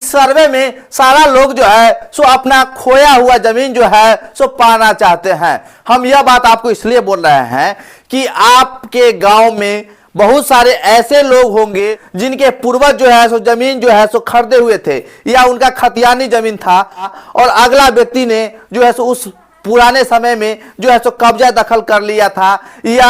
सर्वे में सारा लोग जो है सो अपना खोया हुआ जमीन जो है सो पाना चाहते हैं। हम यह बात आपको इसलिए बोल रहे हैं कि आपके गांव में बहुत सारे ऐसे लोग होंगे जिनके पूर्वज जो है सो जमीन जो है सो खरीदे हुए थे या उनका खतियानी जमीन था और अगला व्यक्ति ने जो है सो उस पुराने समय में जो है सो कब्जा दखल कर लिया था, या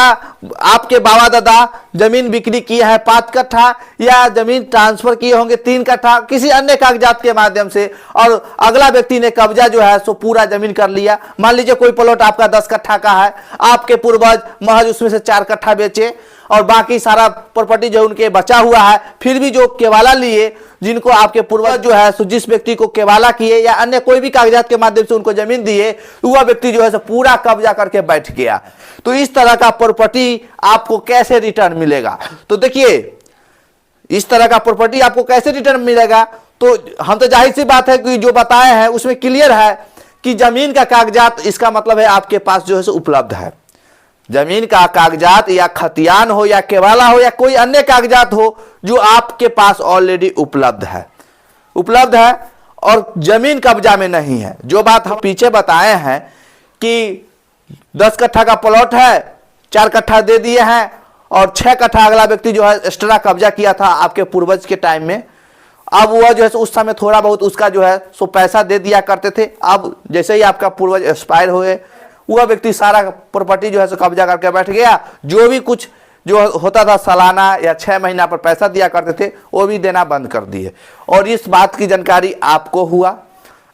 आपके बाबा दादा जमीन बिक्री किए हैं 5 कट्ठा या जमीन ट्रांसफर किए होंगे 3 कट्ठा किसी अन्य कागजात के माध्यम से, और अगला व्यक्ति ने कब्जा जो है सो पूरा जमीन कर लिया। मान लीजिए कोई प्लॉट आपका 10 कट्ठा का है, आपके पूर्वज महज उसमें से 4 कट्ठा बेचे और बाकी सारा प्रॉपर्टी जो उनके बचा हुआ है, फिर भी जो केवाला लिए, जिनको आपके पूर्वज जो है सो जिस व्यक्ति को केवाला किए या अन्य कोई भी कागजात के माध्यम से उनको जमीन दिए, वह व्यक्ति जो है सो पूरा कब्जा करके बैठ गया। तो इस तरह का प्रॉपर्टी आपको कैसे रिटर्न मिलेगा? तो देखिए, इस तरह का प्रॉपर्टी आपको कैसे रिटर्न मिलेगा, तो हम तो जाहिर सी बात है कि जो बताए हैं उसमें क्लियर है कि जमीन का कागजात, इसका मतलब है आपके पास जो है सो उपलब्ध है। जमीन का कागजात या खतियान हो या केवाला हो या कोई अन्य कागजात हो जो आपके पास ऑलरेडी उपलब्ध है और जमीन कब्जा में नहीं है। जो बात हम पीछे बताए हैं कि 10 कट्ठा का प्लॉट है, 4 कट्ठा दे दिए हैं और 6 कट्ठा अगला व्यक्ति जो है एक्स्ट्रा कब्जा किया था आपके पूर्वज के टाइम में। अब वह जो है उस समय थोड़ा बहुत उसका जो है सो पैसा दे दिया करते थे। अब जैसे ही आपका पूर्वज एक्सपायर हुए, वह व्यक्ति सारा प्रॉपर्टी जो है सो कब्जा करके बैठ गया। जो भी कुछ जो होता था सालाना या 6 महीना पर पैसा दिया करते थे, वो भी देना बंद कर दिए। और इस बात की जानकारी आपको हुआ,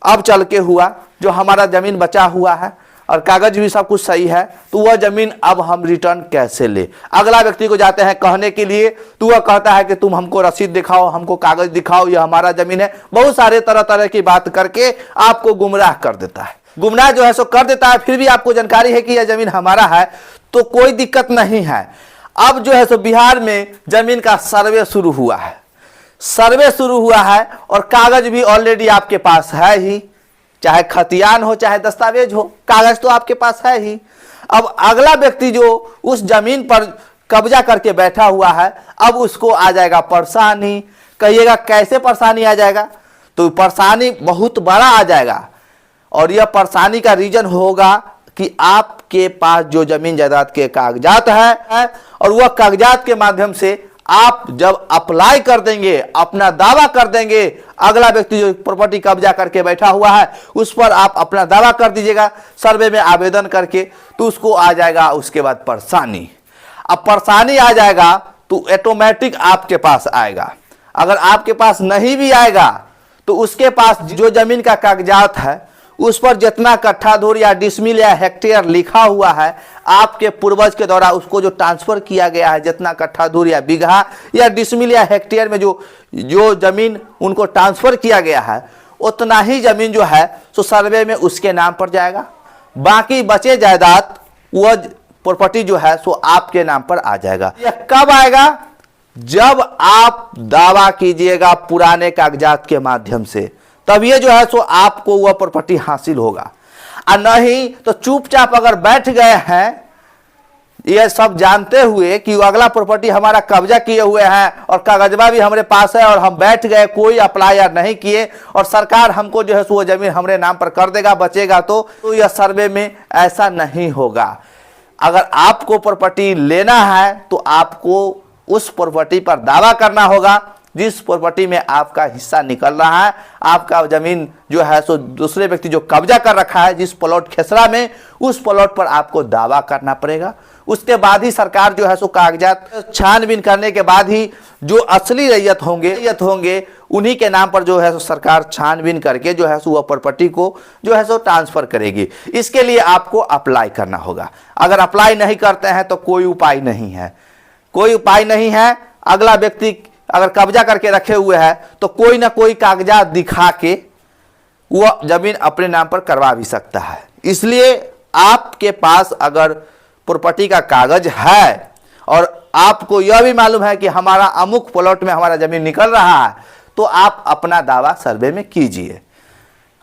अब चल के हुआ, जो हमारा जमीन बचा हुआ है और कागज भी सब कुछ सही है, तो वह जमीन अब हम रिटर्न कैसे ले? अगला व्यक्ति को जाते हैं कहने के लिए, तो वह कहता है कि तुम हमको रसीद दिखाओ, हमको कागज दिखाओ, यह हमारा जमीन है। बहुत सारे तरह तरह की बात करके आपको गुमराह कर देता है, गुमराह जो है सो कर देता है। फिर भी आपको जानकारी है कि यह जमीन हमारा है, तो कोई दिक्कत नहीं है। अब जो है सो बिहार में जमीन का सर्वे शुरू हुआ है, और कागज भी ऑलरेडी आपके पास है ही, चाहे खतियान हो चाहे दस्तावेज हो, कागज तो आपके पास है ही। अब अगला व्यक्ति जो उस जमीन पर कब्जा करके बैठा हुआ है, अब उसको आ जाएगा परेशानी। कहिएगा कैसे परेशानी आ जाएगा? तो परेशानी बहुत बड़ा आ जाएगा, और यह परेशानी का रीजन होगा कि आपके पास जो जमीन जायदाद के कागजात है और वह कागजात के माध्यम से आप जब अप्लाई कर देंगे, अपना दावा कर देंगे, अगला व्यक्ति जो प्रॉपर्टी कब्जा करके बैठा हुआ है उस पर आप अपना दावा कर दीजिएगा सर्वे में आवेदन करके, तो उसको आ जाएगा उसके बाद परेशानी। अब परेशानी आ जाएगा तो ऑटोमेटिक आपके पास आएगा। अगर आपके पास नहीं भी आएगा तो उसके पास जो जमीन का कागजात है उस पर जितना कट्ठा धूर या डिसमिल या हेक्टेयर लिखा हुआ है, आपके पूर्वज के द्वारा उसको जो ट्रांसफर किया गया है, जितना कट्ठा धूर या बीघा या डिसमिल या हेक्टेयर में जो जमीन उनको ट्रांसफर किया गया है, उतना ही जमीन जो है सो सर्वे में उसके नाम पर जाएगा। बाकी बचे जायदाद वह प्रॉपर्टी जो है सो आपके नाम पर आ जाएगा। यह कब आएगा? जब आप दावा कीजिएगा पुराने कागजात के माध्यम से, तब ये जो है सो आपको वह प्रॉपर्टी हासिल होगा। और नहीं तो चुपचाप अगर बैठ गए हैं ये सब जानते हुए कि अगला प्रॉपर्टी हमारा कब्जा किए हुए हैं और कागजबा भी हमारे पास है, और हम बैठ गए, कोई अप्लाई नहीं किए, और सरकार हमको जो है सो वो जमीन हमारे नाम पर कर देगा, बचेगा तो यह सर्वे में ऐसा नहीं होगा। अगर आपको प्रॉपर्टी लेना है तो आपको उस प्रॉपर्टी पर दावा करना होगा जिस प्रॉपर्टी में आपका हिस्सा निकल रहा है। आपका जमीन जो है सो दूसरे व्यक्ति जो कब्जा कर रखा है जिस प्लॉट खेसरा में, उस प्लॉट पर आपको दावा करना पड़ेगा। उसके बाद ही सरकार जो है सो कागजात छानबीन करने के बाद ही जो असली रैयत होंगे उन्हीं के नाम पर जो है सो सरकार छानबीन करके जो है सो वह प्रॉपर्टी को जो है सो ट्रांसफर करेगी। इसके लिए आपको अप्लाई करना होगा। अगर अप्लाई नहीं करते हैं तो कोई उपाय नहीं है। अगला व्यक्ति अगर कब्जा करके रखे हुए है तो कोई ना कोई कागजात दिखा के वह जमीन अपने नाम पर करवा भी सकता है। इसलिए आपके पास अगर प्रॉपर्टी का कागज है और आपको यह भी मालूम है कि हमारा अमुक प्लॉट में हमारा जमीन निकल रहा है, तो आप अपना दावा सर्वे में कीजिए।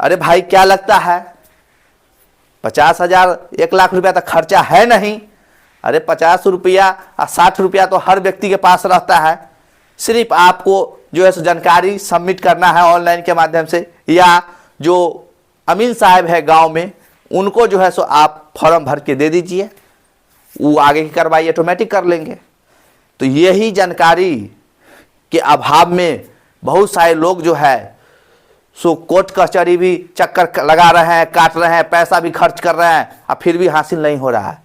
अरे भाई क्या लगता है 50,000 1 लाख रुपया तो खर्चा है नहीं। अरे 50 रुपया और 60 रुपया तो हर व्यक्ति के पास रहता है। सिर्फ आपको जो है सो जानकारी सबमिट करना है ऑनलाइन के माध्यम से, या जो अमीन साहब है गांव में उनको जो है सो आप फॉर्म भर के दे दीजिए, वो आगे की कार्रवाई ऑटोमेटिक कर लेंगे। तो यही जानकारी के अभाव में बहुत सारे लोग जो है सो कोर्ट कचहरी भी चक्कर लगा रहे हैं, काट रहे हैं, पैसा भी खर्च कर रहे हैं, अब फिर भी हासिल नहीं हो रहा है।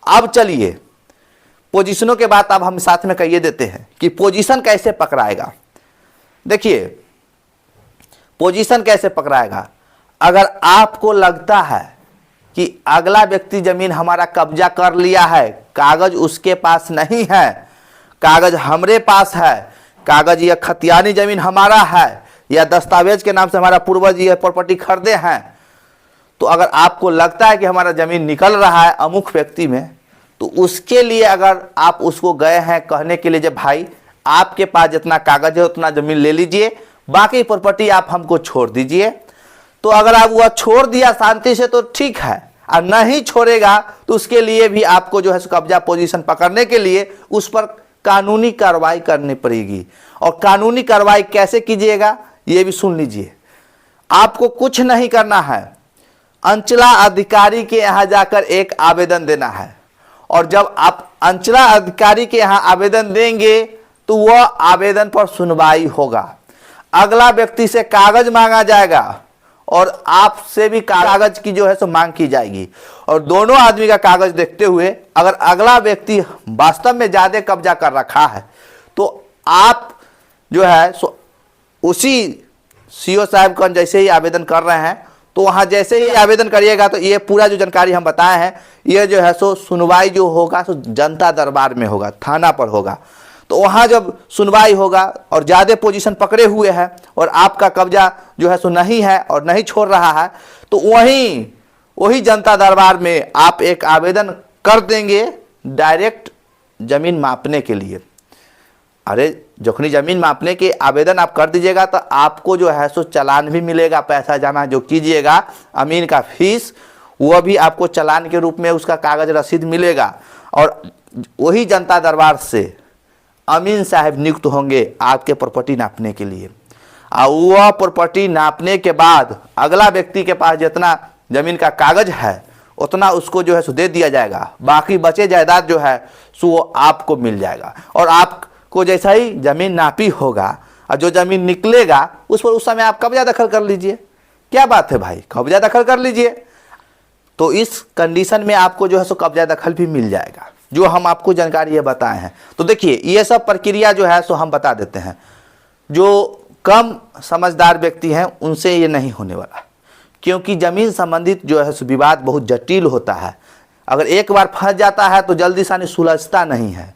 अब चलिए पोजीशनों के बाद अब हम साथ में कहिए देते हैं कि पोजीशन कैसे पकड़ाएगा। देखिए पोजीशन कैसे पकड़ाएगा, अगर आपको लगता है कि अगला व्यक्ति जमीन हमारा कब्जा कर लिया है, कागज उसके पास नहीं है, कागज हमरे पास है, कागज या खतियानी जमीन हमारा है, या दस्तावेज के नाम से हमारा पूर्वज ये प्रॉपर्टी खरीदे हैं, तो अगर आपको लगता है कि हमारा जमीन निकल रहा है अमुक व्यक्ति में, तो उसके लिए अगर आप उसको गए हैं कहने के लिए जब भाई आपके पास जितना कागज है उतना जमीन ले लीजिए, बाकी प्रॉपर्टी आप हमको छोड़ दीजिए, तो अगर आप वह छोड़ दिया शांति से तो ठीक है, और नहीं छोड़ेगा तो उसके लिए भी आपको जो है कब्जा पोजीशन पकड़ने के लिए उस पर कानूनी कार्रवाई करनी पड़ेगी। और कानूनी कार्रवाई कैसे कीजिएगा ये भी सुन लीजिए। आपको कुछ नहीं करना है, अंचला अधिकारी के यहाँ जाकर एक आवेदन देना है, और जब आप अंचला अधिकारी के यहाँ आवेदन देंगे तो वह आवेदन पर सुनवाई होगा, अगला व्यक्ति से कागज मांगा जाएगा और आपसे भी कागज की जो है सो मांग की जाएगी, और दोनों आदमी का कागज देखते हुए अगर अगला व्यक्ति वास्तव में ज्यादा कब्जा कर रखा है तो आप जो है सो उसी सीओ साहब का जैसे ही आवेदन कर रहे हैं तो वहां जैसे ही आवेदन करिएगा तो ये पूरा जो जानकारी हम बताए हैं ये जो है सो सुनवाई जो होगा सो जनता दरबार में होगा, थाना पर होगा। तो वहाँ जब सुनवाई होगा और ज़्यादा पोजीशन पकड़े हुए है और आपका कब्जा जो है सो नहीं है और नहीं छोड़ रहा है, तो वही जनता दरबार में आप एक आवेदन कर देंगे डायरेक्ट ज़मीन मापने के लिए। अरे जोखनी ज़मीन मापने के आवेदन आप कर दीजिएगा तो आपको जो है सो चालान भी मिलेगा, पैसा जमा जो कीजिएगा अमीन का फीस वह भी आपको चालान के रूप में उसका कागज रसीद मिलेगा, और वही जनता दरबार से अमीन साहब नियुक्त होंगे आपके प्रॉपर्टी नापने के लिए। और वह प्रॉपर्टी नापने के बाद अगला व्यक्ति के पास जितना जमीन का कागज है उतना उसको जो है सो दे दिया जाएगा, बाकी बचे जायदाद जो है सो वो आपको मिल जाएगा। और आपको जैसा ही जमीन नापी होगा और जो जमीन निकलेगा उस पर उस समय आप कब्जा दखल कर लीजिए। क्या बात है भाई, कब्जा दखल कर लीजिए। तो इस कंडीशन में आपको जो है सो कब्जा दखल भी मिल जाएगा, जो हम आपको जानकारी ये बताए हैं। तो देखिए ये सब प्रक्रिया जो है सो हम बता देते हैं, जो कम समझदार व्यक्ति हैं उनसे ये नहीं होने वाला, क्योंकि ज़मीन संबंधित जो है सो विवाद बहुत जटिल होता है। अगर एक बार फंस जाता है तो जल्दी से सुलझता नहीं है।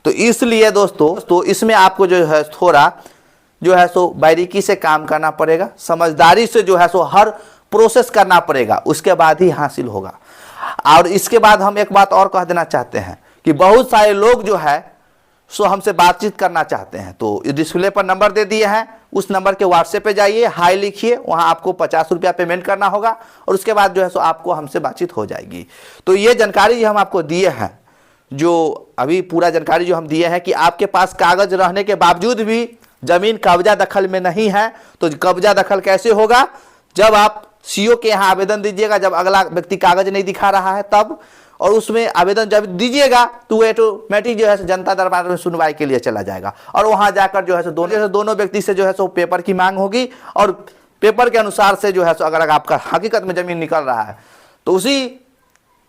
तो इसलिए दोस्तों तो इसमें आपको जो है थोड़ा जो है सो बारीकी से काम करना पड़ेगा, समझदारी से जो है सो हर प्रोसेस करना पड़ेगा, उसके बाद ही हासिल होगा। और इसके बाद हम एक बात और कह देना चाहते हैं कि बहुत सारे लोग जो है सो हमसे बातचीत करना चाहते हैं, तो डिस्प्ले पर नंबर दे दिए हैं, उस नंबर के व्हाट्सएप पे जाइए, हाई लिखिए, वहाँ आपको 50 रुपया पेमेंट करना होगा और उसके बाद जो है सो आपको हमसे बातचीत हो जाएगी। तो ये जानकारी जो हम आपको दिए हैं, जो अभी पूरा जानकारी जो हम दिए हैं कि आपके पास कागज रहने के बावजूद भी जमीन कब्जा दखल में नहीं है, तो कब्जा दखल कैसे होगा, जब आप सीओ के यहाँ आवेदन दीजिएगा, जब अगला व्यक्ति कागज नहीं दिखा रहा है तब, और उसमें आवेदन जब दीजिएगा तो वो ऑटोमेटिक जो है जनता दरबार में सुनवाई के लिए चला जाएगा, और वहां जाकर जो है दोनों व्यक्ति से जो है सो पेपर की मांग होगी, और पेपर के अनुसार से जो है सो अगर आपका हकीकत में जमीन निकल रहा है तो उसी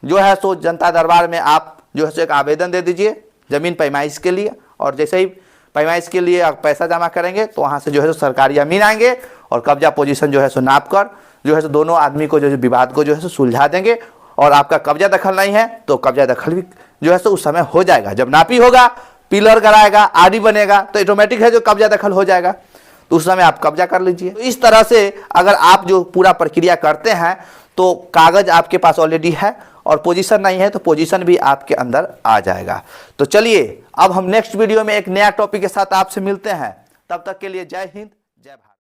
जो है सो जनता दरबार में आप जो है सो एक आवेदन दे दीजिए जमीन पैमाइश के लिए, और जैसे ही पैमाइश के लिए आप पैसा जमा करेंगे तो वहाँ से जो है सो सरकारी अमीन आएंगे और कब्जा पोजीशन जो है सो नाप कर जो है सो दोनों आदमी को जो है विवाद को जो है सो सुलझा देंगे, और आपका कब्जा दखल नहीं है तो कब्जा दखल भी जो है सो उस समय हो जाएगा। जब नापी होगा, पिलर कराएगा, आरडी बनेगा तो ऑटोमेटिक है जो कब्जा दखल हो जाएगा, तो उस समय आप कब्जा कर लीजिए। तो इस तरह से अगर आप जो पूरा प्रक्रिया करते हैं तो कागज आपके पास ऑलरेडी है और पोजीशन नहीं है तो पोजीशन भी आपके अंदर आ जाएगा। तो चलिए अब हम नेक्स्ट वीडियो में एक नया टॉपिक के साथ आपसे मिलते हैं, तब तक के लिए जय हिंद, जय भारत।